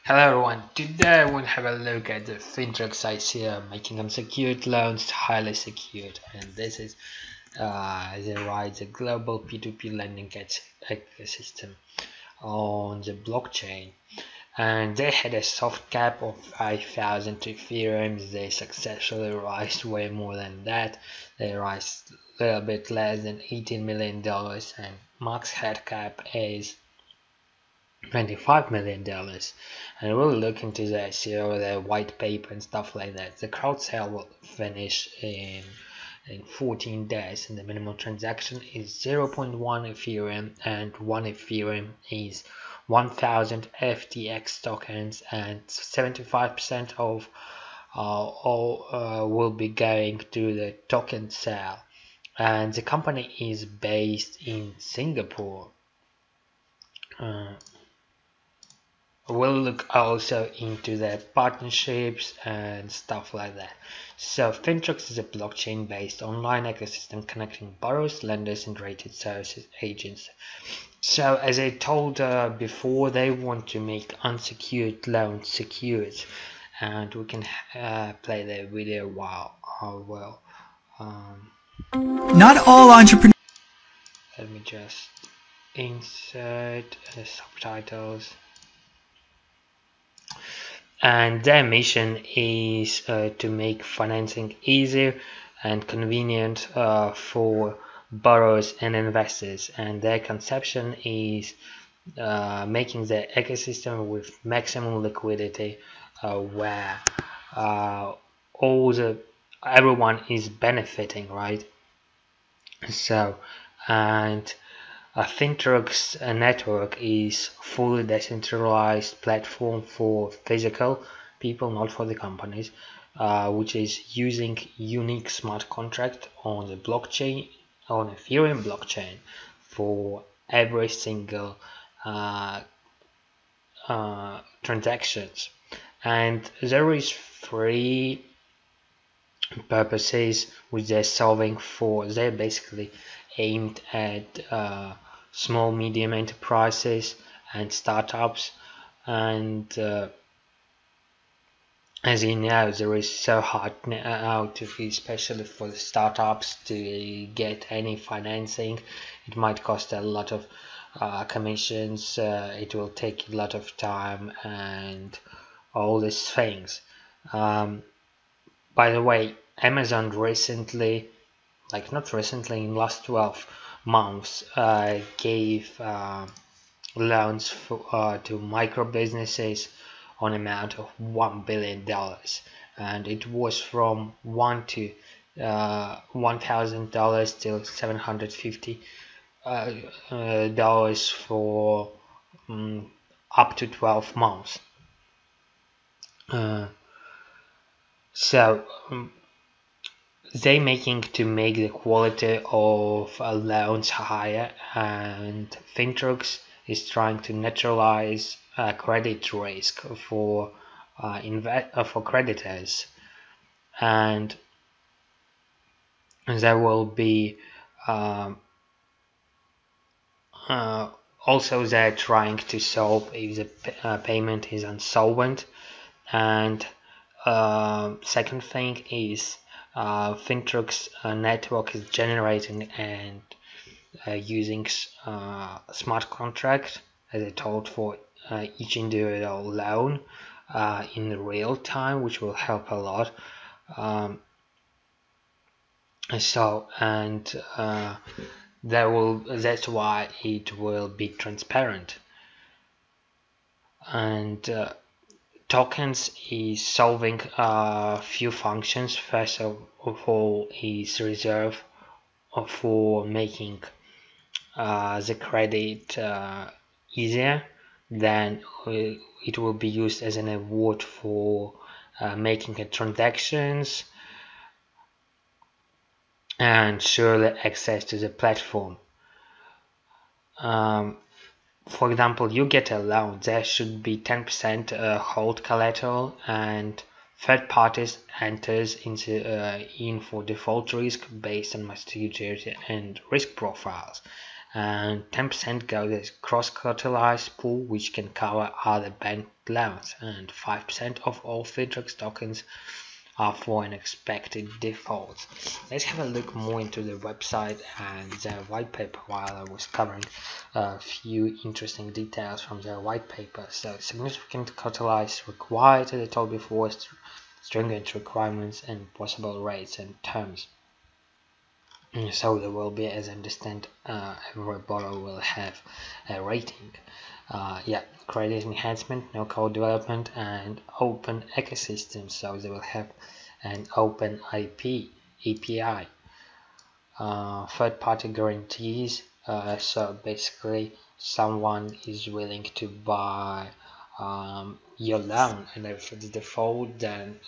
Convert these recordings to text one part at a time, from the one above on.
Hello everyone, today we'll have a look at the FintruX ICO, making unsecured loans highly secured, and this is the global P2P lending ecosystem on the blockchain. And they had a soft cap of 5,000 Ethereum. They successfully raised way more than that. They raised a little bit less than $18 million, and max head cap is $25 million. And we'll look into the ICO, the white paper and stuff like that. The crowd sale will finish in 14 days, and the minimum transaction is 0.1 Ethereum, and 1 Ethereum is 1000 FTX tokens, and 75% of all will be going to the token sale. And the company is based in Singapore. We'll look also into the partnerships and stuff like that. So FintruX is a blockchain-based online ecosystem connecting borrowers, lenders, and rated services agents. So as I told before, they want to make unsecured loans secured, and we can play the video while Not all entrepreneurs. Let me just insert subtitles. And their mission is to make financing easier and convenient for borrowers and investors, and their conception is making the ecosystem with maximum liquidity where everyone is benefiting, right? So, and FintruX network is fully decentralized platform for physical people, not for the companies, which is using unique smart contract on the blockchain, on Ethereum blockchain, for every single transactions. And there is three purposes which they're solving for. They're basically aimed at small medium enterprises and startups, and as you know, there is so hard now especially for the startups to get any financing. It might cost a lot of commissions, it will take a lot of time and all these things. By the way, Amazon recently, not recently, in last 12 months, gave loans to micro businesses on amount of $1 billion, and it was from $1,000 till $750 for up to 12 months. They making to make the quality of loans higher, and FintruX is trying to neutralize credit risk for creditors, and there will be also they're trying to solve if the payment is insolvent. And second thing is FintruX network is generating and using smart contract, as I told, for each individual loan in real time, which will help a lot. That's why it will be transparent. And tokens is solving a few functions. First of all is reserve for making the credit easier. Then it will be used as an award for making transactions and surely access to the platform. For example, you get a loan, there should be 10% hold collateral, and third parties enters in for default risk based on maturity and risk profiles. and 10% goes as cross-collateralized pool, which can cover other bank loans, and 5% of all FintruX tokens are for an expected default. Let's have a look more into the website and their white paper while I was covering a few interesting details from their white paper. So significant collaterals required, as I told before, stringent requirements and possible rates and terms. So there will be, as I understand, every borrower will have a rating. Credit enhancement, no code development, and open ecosystem. So they will have an open IP API, third-party guarantees. So basically, someone is willing to buy your loan, and if it's default, then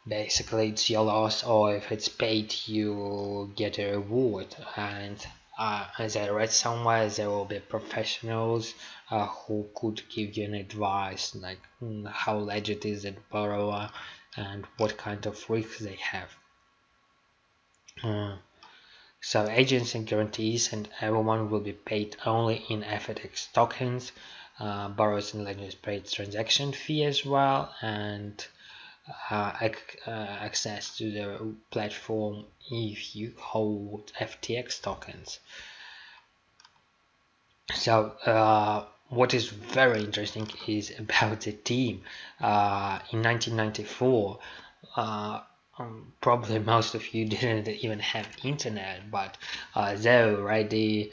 basically it's your loss, or if it's paid, you get a reward. And as I read somewhere, there will be professionals who could give you an advice, like how legit is that borrower and what kind of risks they have. So agents and guarantees, and everyone will be paid only in FTX tokens. Borrowers and lenders paid transaction fee as well, and access to the platform if you hold FTX tokens. So what is very interesting is about the team. In 1994, probably most of you didn't even have internet, but they already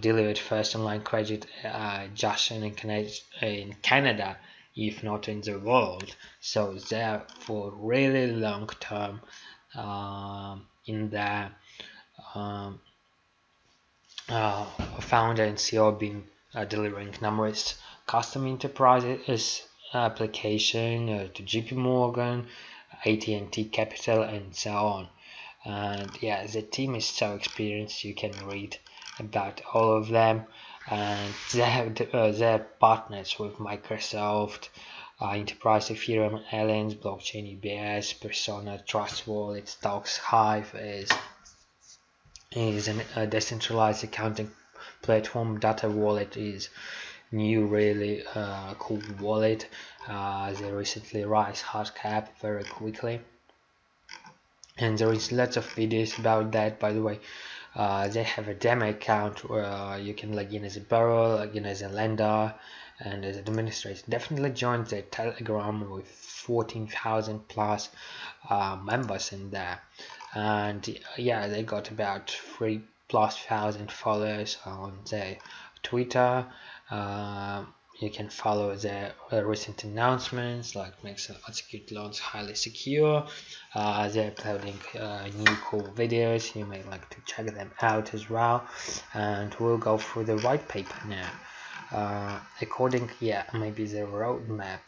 delivered first online credit just in Canada, if not in the world. So they're for really long term in the founder and CEO been delivering numerous custom enterprises application to JP Morgan, AT&T Capital, and so on. And yeah, the team is so experienced, you can read about all of them. And they're partners with Microsoft, Enterprise, Ethereum, Allianz, Blockchain, EBS, Persona, Trust Wallet, Stocks, Hive is a decentralized accounting platform. Data Wallet is new, really cool wallet. They recently raised hard cap very quickly, and there is lots of videos about that. By the way, they have a demo account where you can log in as a borrower, log in as a lender, and as an administrator. Definitely join the Telegram with 14,000 plus members in there. And yeah, they got about 3,000+ followers on their Twitter. You can follow their recent announcements, like makes unsecured loans highly secure. They're uploading new cool videos. You may like to check them out as well. And we'll go through the white paper now. Maybe the roadmap.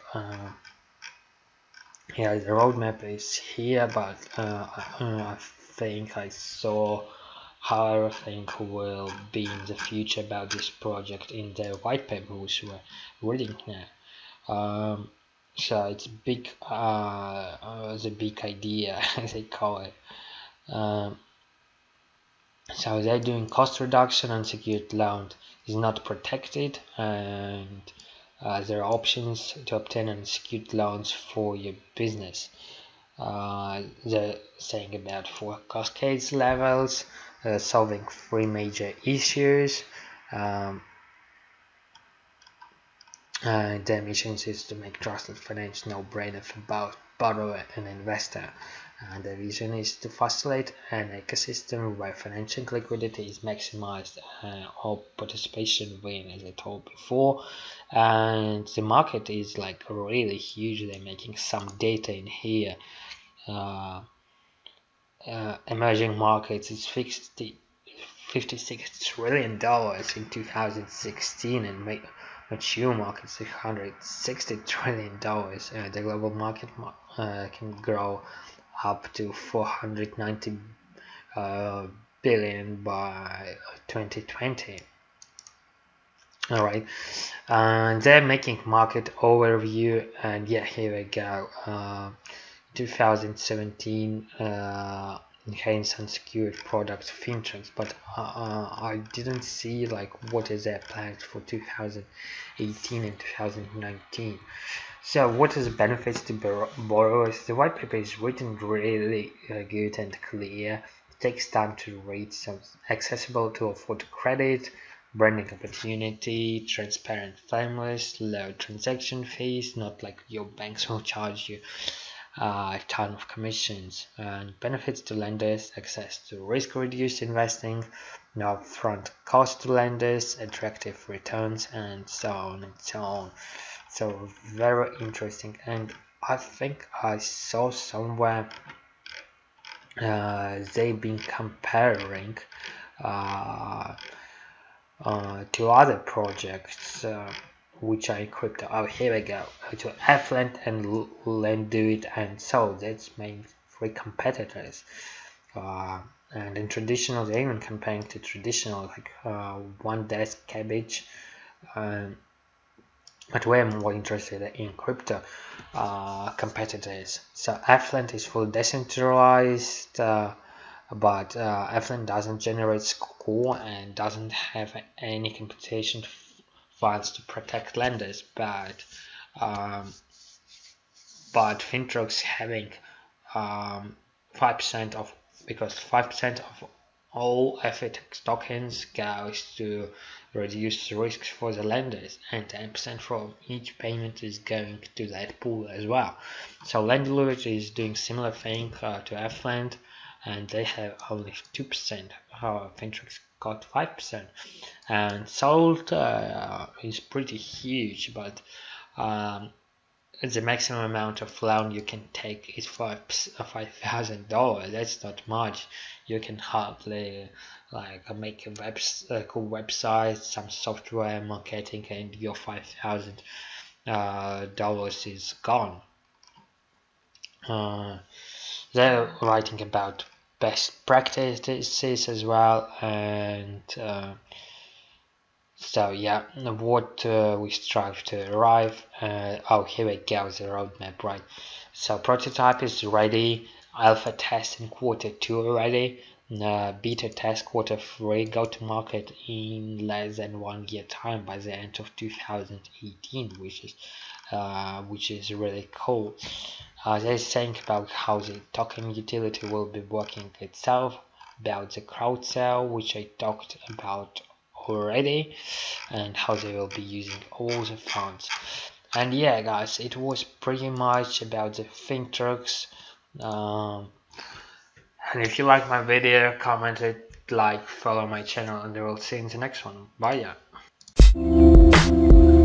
Yeah, the roadmap is here, but I think I saw how everything will be in the future about this project in the white paper which we're reading now. So it's big, the big idea as they call it. So they're doing cost reduction. Unsecured loan is not protected, and there are options to obtain unsecured loans for your business. They're saying about 4 cascades levels, solving 3 major issues. Their mission is to make trusted finance no-brainer for both borrower and investor. And the vision is to facilitate an ecosystem where financial liquidity is maximized and all participation win, as I told before. And the market is like really huge. They're making some data in here. Emerging markets is $56 trillion in 2016, and mature markets $160 trillion. The global market can grow up to 490 billion by 2020. Alright, they're making market overview, and yeah, here we go. 2017, enhance unsecured products FintruX, but I didn't see like what is their plans for 2018 and 2019. So what is the benefits to borrowers? The white paper is written really good and clear. It takes time to read, so accessible to afford credit, branding opportunity, transparent timeless, low transaction fees, not like your banks will charge you a ton of commissions, and benefits to lenders, access to risk-reduced investing, no upfront cost to lenders, attractive returns, and so on and so on. So very interesting, and I think I saw somewhere they've been comparing to other projects which are in crypto. Oh, here we go. To Affluent and Lenduit and so that's main three competitors. And in traditional, they're even comparing to traditional like One Desk, Cabbage. But we're more interested in crypto competitors. So Affluent is fully decentralized, but Affluent doesn't generate score and doesn't have any computation files to protect lenders. But FintruX having 5% of, because 5% of all FTX tokens goes to reduce risks for the lenders, and 10% from each payment is going to that pool as well. So Lenduit is doing similar thing to Affluent, and they have only 2%. FintruX got 5%, and Salt is pretty huge, but the maximum amount of loan you can take is $5,000. That's not much. You can hardly like make a cool website, some software marketing, and your $5,000 is gone. They're writing about best practices as well, and so yeah, what we strive to arrive. Oh, here we go, the roadmap, right? So prototype is ready, alpha test in Q2 already, beta test Q3, go to market in less than 1 year time by the end of 2018, which is really cool. They think about how the token utility will be working itself, about the crowd sale, which I talked about already, and how they will be using all the funds. And yeah, guys, it was pretty much about the FintruX. And if you like my video, comment it, like, follow my channel, and I will see you in the next one. Bye. Yeah.